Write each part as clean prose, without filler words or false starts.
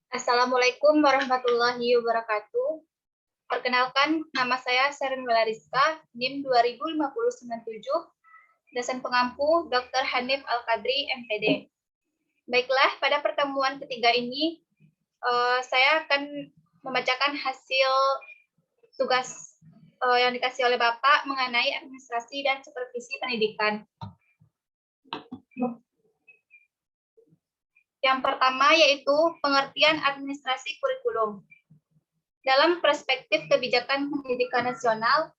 Assalamualaikum warahmatullahi wabarakatuh. Perkenalkan, nama saya Seren Welariska, NIM 205097, dosen pengampu Dr. Hanif Al-Qadri, MPD. Baiklah, pada pertemuan ketiga ini, saya akan membacakan hasil tugas yang dikasih oleh Bapak mengenai administrasi dan supervisi pendidikan. Yang pertama yaitu pengertian administrasi kurikulum. Dalam perspektif kebijakan pendidikan nasional,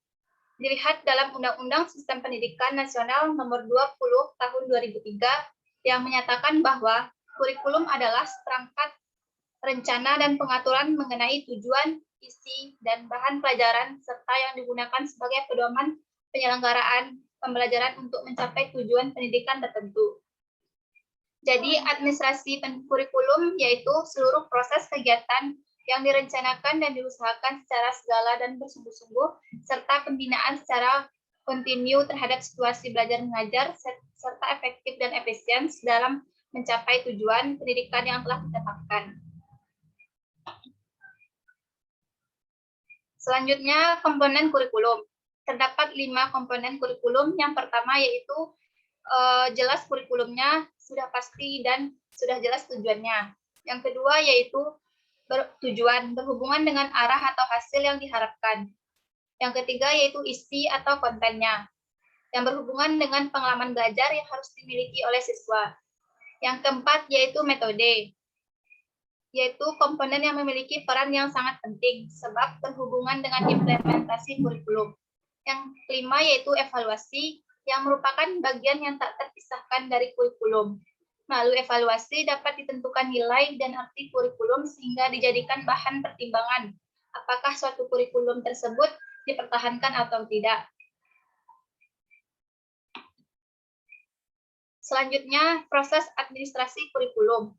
dilihat dalam Undang-Undang Sistem Pendidikan Nasional Nomor 20 Tahun 2003 yang menyatakan bahwa kurikulum adalah seperangkat rencana dan pengaturan mengenai tujuan, isi, dan bahan pelajaran serta yang digunakan sebagai pedoman penyelenggaraan pembelajaran untuk mencapai tujuan pendidikan tertentu. Jadi, administrasi kurikulum yaitu seluruh proses kegiatan yang direncanakan dan diusahakan secara segala dan bersungguh-sungguh, serta pembinaan secara kontinu terhadap situasi belajar mengajar, serta efektif dan efisien dalam mencapai tujuan pendidikan yang telah ditetapkan. Selanjutnya, komponen kurikulum. Terdapat 5 komponen kurikulum. Yang pertama yaitu jelas kurikulumnya, sudah pasti dan sudah jelas tujuannya. Yang kedua yaitu tujuan, berhubungan dengan arah atau hasil yang diharapkan. Yang ketiga yaitu isi atau kontennya, yang berhubungan dengan pengalaman belajar yang harus dimiliki oleh siswa. Yang keempat yaitu metode, yaitu komponen yang memiliki peran yang sangat penting sebab berhubungan dengan implementasi kurikulum. Yang kelima yaitu evaluasi, yang merupakan bagian yang tak terpisahkan dari kurikulum. Melalui evaluasi dapat ditentukan nilai dan arti kurikulum sehingga dijadikan bahan pertimbangan apakah suatu kurikulum tersebut dipertahankan atau tidak. Selanjutnya, proses administrasi kurikulum.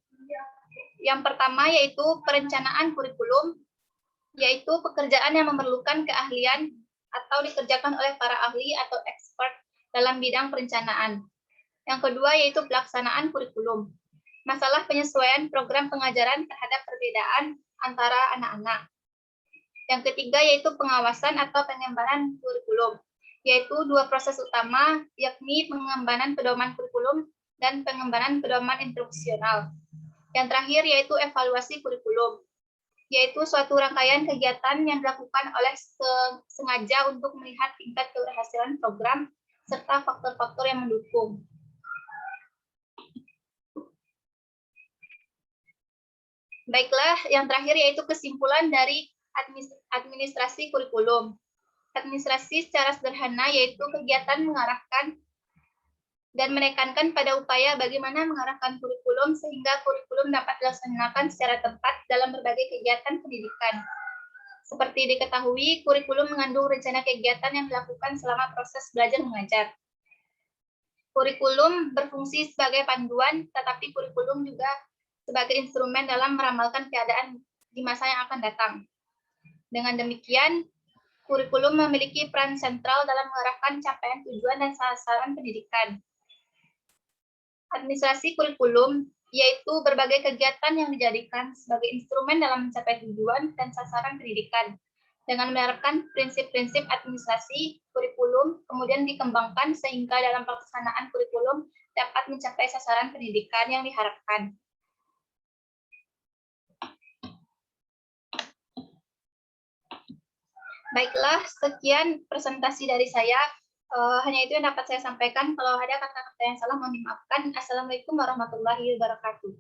Yang pertama yaitu perencanaan kurikulum, yaitu pekerjaan yang memerlukan keahlian atau dikerjakan oleh para ahli atau expert dalam bidang perencanaan. Yang kedua yaitu pelaksanaan kurikulum. Masalah penyesuaian program pengajaran terhadap perbedaan antara anak-anak. Yang ketiga yaitu pengawasan atau pengembangan kurikulum, yaitu 2 proses utama, yakni pengembangan pedoman kurikulum dan pengembangan pedoman instruksional. Yang terakhir yaitu evaluasi kurikulum, yaitu suatu rangkaian kegiatan yang dilakukan oleh sengaja untuk melihat tingkat keberhasilan program serta faktor-faktor yang mendukung. Baiklah, yang terakhir yaitu kesimpulan dari administrasi kurikulum. Administrasi secara sederhana yaitu kegiatan mengarahkan dan menekankan pada upaya bagaimana mengarahkan kurikulum sehingga kurikulum dapat dilaksanakan secara tepat dalam berbagai kegiatan pendidikan. Seperti diketahui, kurikulum mengandung rencana kegiatan yang dilakukan selama proses belajar mengajar. Kurikulum berfungsi sebagai panduan, tetapi kurikulum juga sebagai instrumen dalam meramalkan keadaan di masa yang akan datang. Dengan demikian, kurikulum memiliki peran sentral dalam mengarahkan capaian tujuan dan sasaran pendidikan. Administrasi kurikulum yaitu berbagai kegiatan yang dijadikan sebagai instrumen dalam mencapai tujuan dan sasaran pendidikan. Dengan menerapkan prinsip-prinsip administrasi kurikulum, kemudian dikembangkan sehingga dalam pelaksanaan kurikulum dapat mencapai sasaran pendidikan yang diharapkan. Baiklah, sekian presentasi dari saya. Hanya itu yang dapat saya sampaikan. Kalau ada kata-kata yang salah, mohon dimaafkan. Assalamualaikum warahmatullahi wabarakatuh.